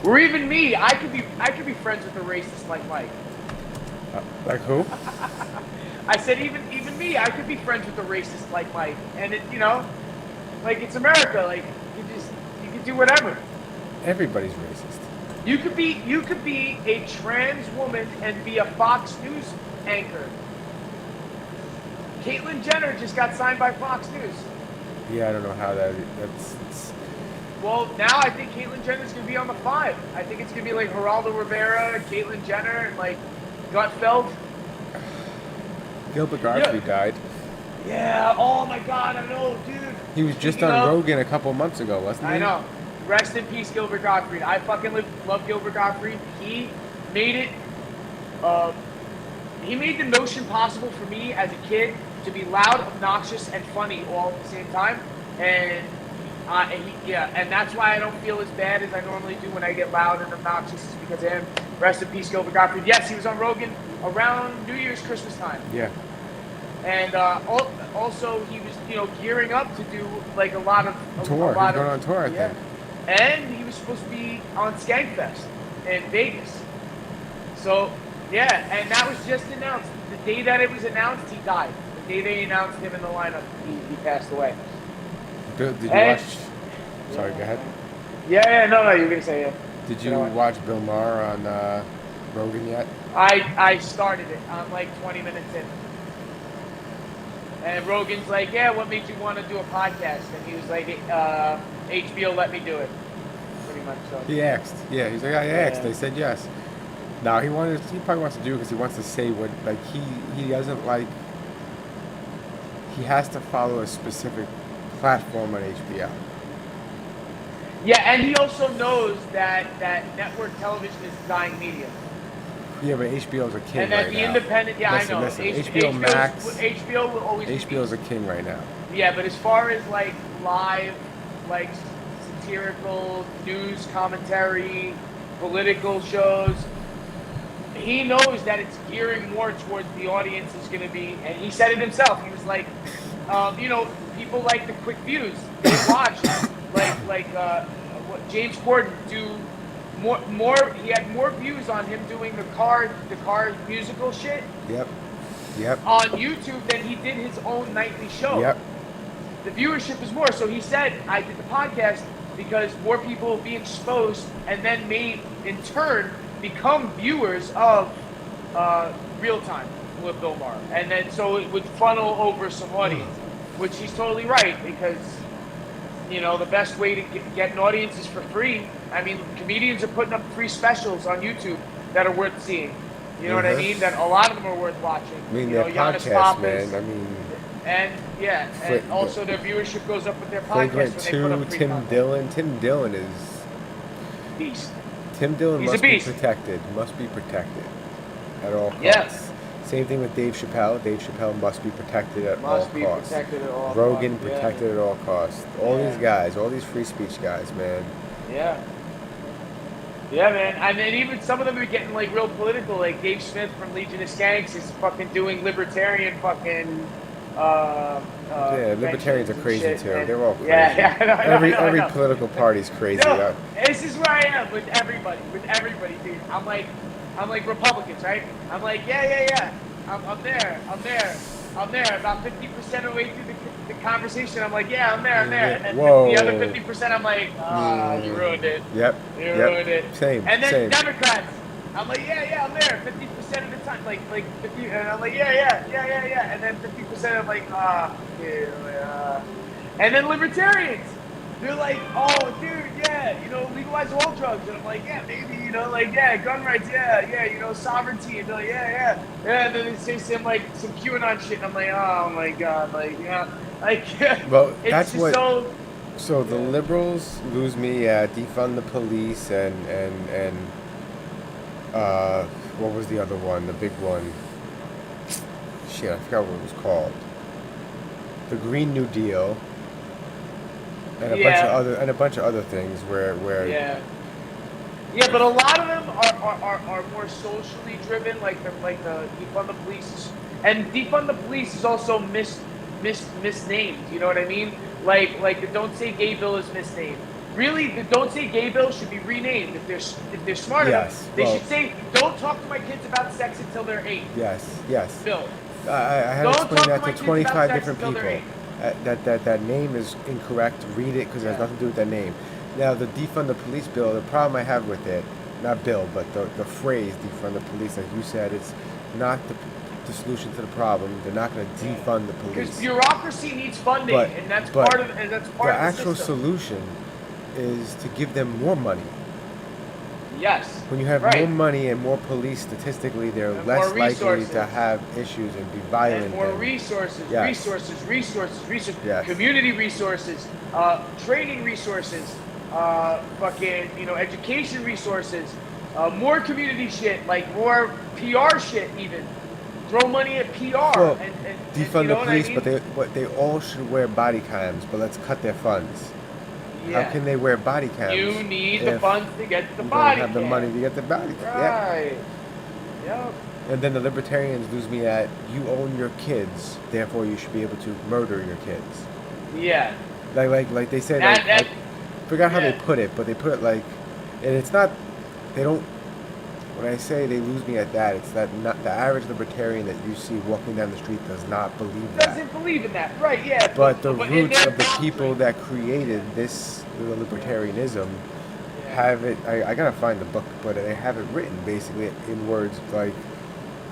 Or even me. I could be friends with a racist like Mike. Like who? I said even me. I could be friends with a racist like Mike. And it, like it's America. Like you can do whatever. Everybody's racist. You could be a trans woman and be a Fox News anchor. Caitlyn Jenner just got signed by Fox News. Yeah, I don't know how that's. Well, now I think Caitlyn Jenner's gonna be on the 5. I think it's gonna be like Geraldo Rivera, Caitlyn Jenner, and like Gutfeld. Gilbert Gottfried died. Yeah. Oh my God, I know, dude. He was just on Rogan a couple months ago, wasn't he? I know. Rest in peace, Gilbert Gottfried. I fucking love Gilbert Gottfried. He made it. He made the motion possible for me as a kid to be loud, obnoxious, and funny all at the same time. And and that's why I don't feel as bad as I normally do when I get loud and obnoxious, is because of him. Rest in peace, Gilbert Gottfried. Yes, he was on Rogan around New Year's, Christmas time. Yeah. And also he was, gearing up to do like a lot of Tour. He's going on tour, I think. And he was supposed to be on Skankfest in Vegas. So yeah, and that was just announced. The day that it was announced, he died. The day they announced him in the lineup, he passed away. Did you watch? Sorry, go ahead. Yeah, no, you were gonna say it. Did you watch Bill Maher on Rogan yet? I started it. I'm like 20 minutes in. And Rogan's like, yeah, what made you want to do a podcast? And he was like, HBO let me do it. Pretty much so. He asked. Yeah, he's like, I asked. They said yes. No, he probably wants to do it because he wants to say what, like, he doesn't like, he has to follow a specific platform on HBO. Yeah, and he also knows that network television is a dying medium. Yeah, but HBO's a king and that right the now. independent, yeah, Listen, I know. listen, HBO Max, HBO will always HBO's a king right now. Yeah, but as far as like live, like satirical news commentary, political shows, he knows that it's gearing more towards the audience is going to be, and he said it himself. He was like, people like the quick views. They watch what James Corden do more. He had more views on him doing the car musical shit. Yep. On YouTube than he did his own nightly show. Yep. The viewership is more. So he said, I did the podcast because more people will be exposed and then may, in turn, become viewers of Real Time with Bill Maher. And then so it would funnel over some audience, which he's totally right because, the best way to get an audience is for free. I mean, comedians are putting up free specials on YouTube that are worth seeing. You know what I mean? That a lot of them are worth watching. I mean, their podcasts, man. I mean... And also their viewership goes up with their podcast when they put up free content. Tim Dillon is... Beast. Tim Dillon must be protected. Must be protected at all costs. Yes. Same thing with Dave Chappelle. Dave Chappelle must be protected at all costs. Protected at all Rogan costs. protected at all costs. All these guys, all these free speech guys, man. Yeah. Yeah, man. I mean, even some of them are getting like real political. Like Dave Smith from Legion of Skanks is fucking doing libertarian fucking. Libertarians are crazy too. They're all crazy. Yeah, every political party's crazy. No, this is where I am with everybody, dude. I'm like Republicans, right? I'm like, yeah. I'm there. About 50% of the way through the conversation, I'm like, yeah, I'm there. And then the other 50%, I'm like, you ruined it. Yep. You ruined it. Same. And then same. Democrats, I'm like, yeah, I'm there. 50% of the time, like 50, and I'm like, yeah. And then 50%, I'm like, And then libertarians, they're like, oh, dude, yeah, legalize all drugs. And I'm like, yeah, maybe, gun rights, yeah, sovereignty. And they're like, yeah. And then they say some QAnon shit. And I'm like, oh my God, well, that's what. So the liberals lose me at defund the police and what was the other one? The big one. Shit, I forgot what it was called. The Green New Deal. And a bunch of other things where but a lot of them are more socially driven, like the defund the police, and defund the police is also misnamed. You know what I mean? Like the Don't Say Gay bill is misnamed. Really, the Don't Say Gay bill should be renamed if they're smart enough. They should say, don't talk to my kids about sex until they're 8. Yes. Bill. I had to explain that to 25 different people. That name is incorrect. Read it because it has nothing to do with that name. Now, the defund the police bill, the problem I have with it, not bill, but the phrase defund the police, like you said, it's not the solution to the problem. They're not going to defund the police. Because bureaucracy needs funding, and that's part of the actual solution is to give them more money. Yes. When you have more money and more police, statistically, they're less likely to have issues and be violent. And more resources, resources, yes. Community resources, training resources, education resources, more community shit, like more PR shit even. Throw money at PR. Well, and defund the police, but they all should wear body cams, but let's cut their funds. Yeah. How can they wear body cams? You need the funds to get the body cam. You don't have the money to get the body cam. Right. Yep. And then the libertarians lose me at you own your kids, therefore you should be able to murder your kids. Yeah. Like they say, I forgot how they put it, but they put it like, and it's not, they don't. When I say they lose me at that, it's that not the average libertarian that you see walking down the street does not believe that. Doesn't believe in that, right? Yeah. But the roots of the people that created this libertarianism have it. I gotta find the book, but they have it written basically in words like,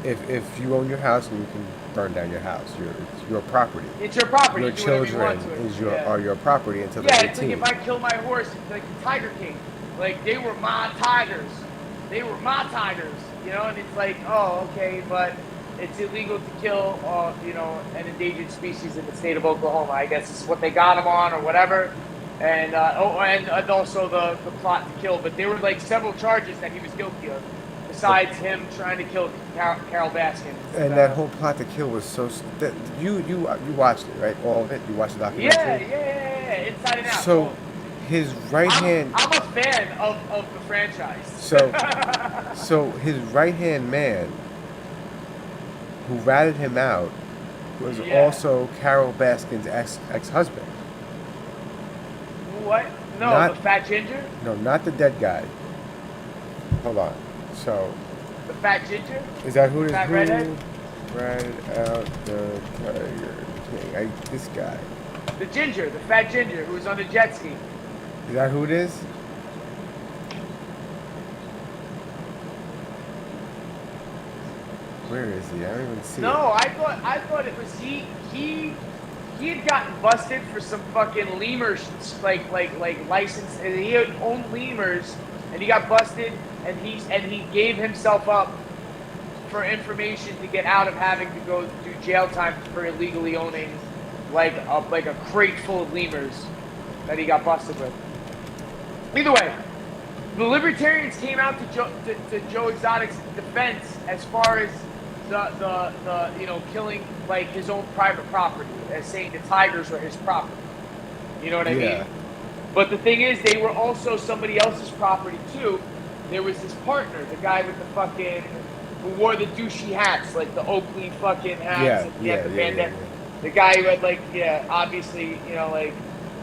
if you own your house, and you can burn down your house. It's your property. It's your property. Your do whatever you want children to it. are your property until yeah, they're 18. it's like if I kill my horse, it's like the Tiger King. Like, they were my tigers. They were my tigers. You know, and it's like, oh, okay, but it's illegal to kill, you know, an endangered species in the state of Oklahoma. I guess it's what they got him on or whatever. And and also the plot to kill. But there were like several charges that he was guilty of, besides him trying to kill Carol Baskin. And that whole plot to kill was so. You watched it, right? All of it. You watched the documentary. Yeah, inside and out. So his right hand. I'm a fan of the franchise. So his right hand man, who ratted him out, was also Carol Baskin's ex-husband. What? No, the fat ginger? No, not the dead guy. Hold on. So. The fat ginger? Is that who it is? Fat redhead? Ratted out the Tiger King. This guy. The ginger, the fat ginger who was on the jet ski. Is that who it is? Where is he? I don't even see. No, I thought it was he had gotten busted for some fucking lemurs, like license, and he had owned lemurs, and he got busted, and he gave himself up for information to get out of having to go do jail time for illegally owning like a crate full of lemurs that he got busted with. Either way, the libertarians came out to Joe Exotic's defense as far as the you know, killing like his own private property, as saying the tigers were his property. You know what I mean? But the thing is, they were also somebody else's property too. There was his partner, the guy with the fucking, who wore the douchey hats, like the Oakley fucking hats, and he had the bandana. The guy who had like, obviously, you know, like,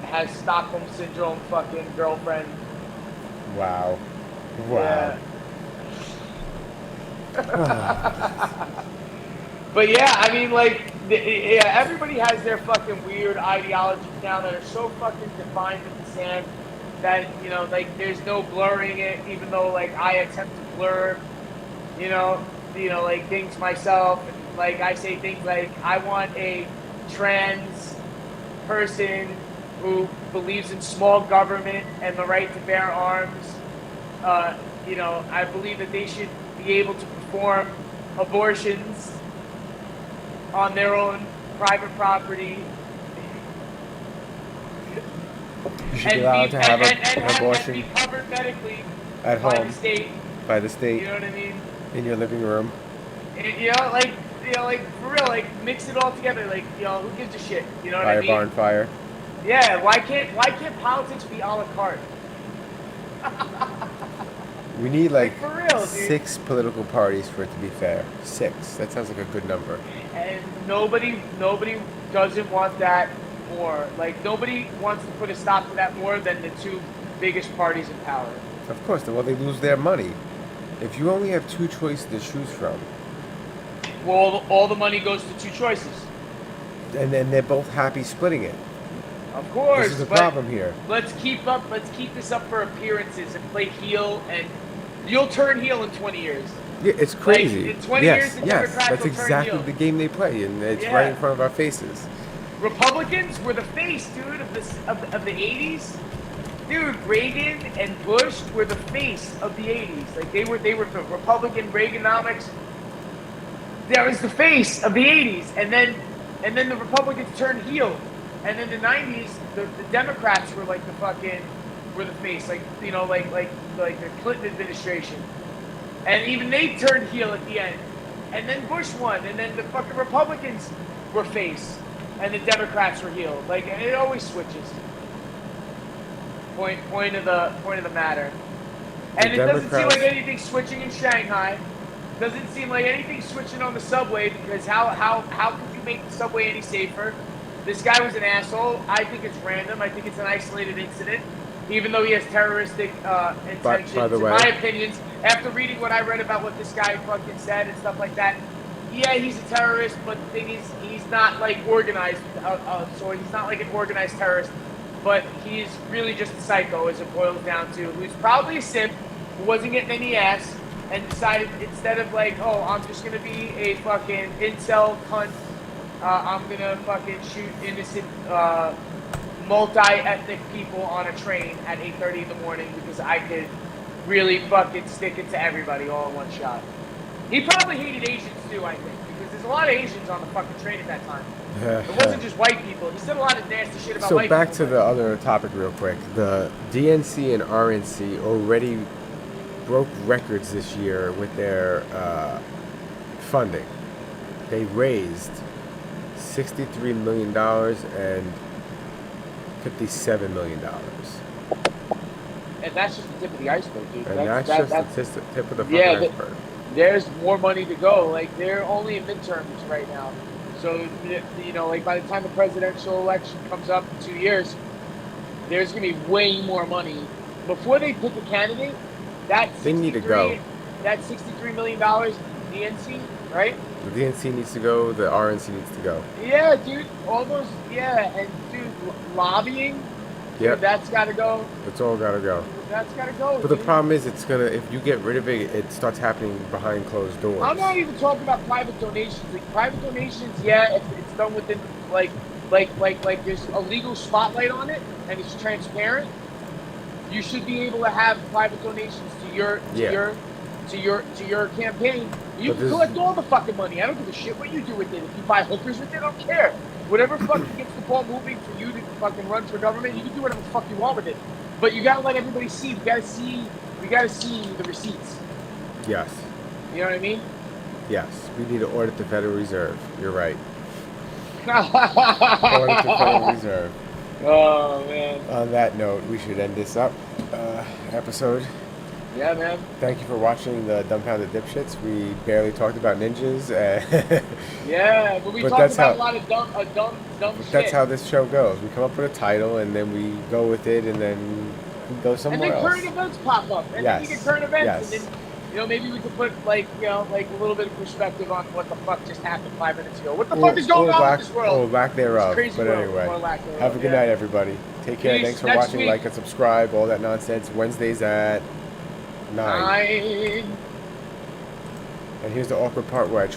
has Stockholm syndrome fucking girlfriend. Wow. Yeah. But yeah, I mean, like, everybody has their fucking weird ideologies now that are so fucking defined in the sand that, you know, like, there's no blurring it, even though, like, I attempt to blur, you know, like, things myself. And, like, I say things like, I want a trans person who believes in small government and the right to bear arms. You know, I believe that they should be able to perform abortions on their own private property. You should be allowed to have an abortion and be covered medically at by home the state. By the state. You know what I mean? In your living room. You know, like for real, like mix it all together. Like, you know, who gives a shit? You know what I mean? Barn fire. Yeah. Why can't politics be a la carte? We need like for real, 6 political parties for it to be fair. 6. That sounds like a good number. And nobody doesn't want that more. Like, nobody wants to put a stop to that more than the 2 biggest parties in power. Of course, well, they lose their money. If you only have 2 choices to choose from. Well, all the money goes to 2 choices. And then they're both happy splitting it. Of course. This is the problem here. Let's keep this up for appearances and play heel, and you'll turn heel in 20 years. Yeah, it's crazy. Like, in 20 years, the Democrats that's will exactly turn heel. the game they play, and it's right in front of our faces. Republicans were the face, dude, of the 80s. Dude, Reagan and Bush were the face of the 80s. Like, they were the Republican Reaganomics. That was the face of the 80s, and then the Republicans turned heel. And in the 90s, the Democrats were like the face, like, you know, like the Clinton administration. And even they turned heel at the end. And then Bush won, and then the fucking Republicans were face, and the Democrats were heel. Like, and it always switches. Point of the matter. And it doesn't seem like anything's switching in Shanghai. Doesn't seem like anything's switching on the subway because how could you make the subway any safer? This guy was an asshole. I think it's random. I think it's an isolated incident, even though he has terroristic intentions. By the way, in my opinions, after reading what I read about what this guy fucking said and stuff like that, yeah, he's a terrorist, but the thing is, he's not like organized. So he's not like an organized terrorist, but he's really just a psycho, as it boils down to. Who's probably a simp, who wasn't getting any ass, and decided instead of like, oh, I'm just gonna be a fucking incel cunt. I'm gonna fucking shoot innocent, multi-ethnic people on a train at 8:30 in the morning because I could really fucking stick it to everybody all in one shot. He probably hated Asians too, I think, because there's a lot of Asians on the fucking train at that time. It wasn't just white people. He said a lot of nasty shit about white people. So back to the other topic real quick. The DNC and RNC already broke records this year with their funding. They raised $63 million and $57 million. And that's just the tip of the iceberg, dude. And that's just the tip of the fucking iceberg. There's more money to go. Like, they're only in midterms right now. So, you know, like, by the time the presidential election comes up in 2 years, there's going to be way more money. Before they pick a candidate, they need to go. That's $63 million DNC, right? The DNC needs to go. The RNC needs to go. Yeah, dude. Almost, yeah. And, dude, lobbying, yeah, that's got to go. It's all got to go. That's got to go. But the problem is, it's going to, if you get rid of it, it starts happening behind closed doors. I'm not even talking about private donations. Like, private donations, yeah, it's done within, like there's a legal spotlight on it, and it's transparent. You should be able to have private donations to your campaign. You can collect all the fucking money. I don't give a shit what you do with it. If you buy hookers with it, I don't care. Whatever fucking gets the ball moving for you to fucking run for government, you can do whatever the fuck you want with it. But you gotta let everybody see. We gotta see the receipts. Yes. You know what I mean? Yes. We need to audit the Federal Reserve. You're right. Audit the Federal Reserve. Oh, man. On that note, we should end this episode. Yeah, man. Thank you for watching the Dumbfounded Dipshits. We barely talked about ninjas. Yeah, but we talked about a lot of dumb shit. That's how this show goes. We come up with a title, and then we go with it, and then we go somewhere else. And then current events pop up. And then you get current events. And then, you know, maybe we could put, like, you know, like a little bit of perspective on what the fuck just happened 5 minutes ago. What the fuck is going on in this world? Oh, lack thereof. Crazy but anyway, have a good night, everybody. Take care. Thanks for watching. Like and subscribe. All that nonsense. Wednesdays at 9. And here's the awkward part where I try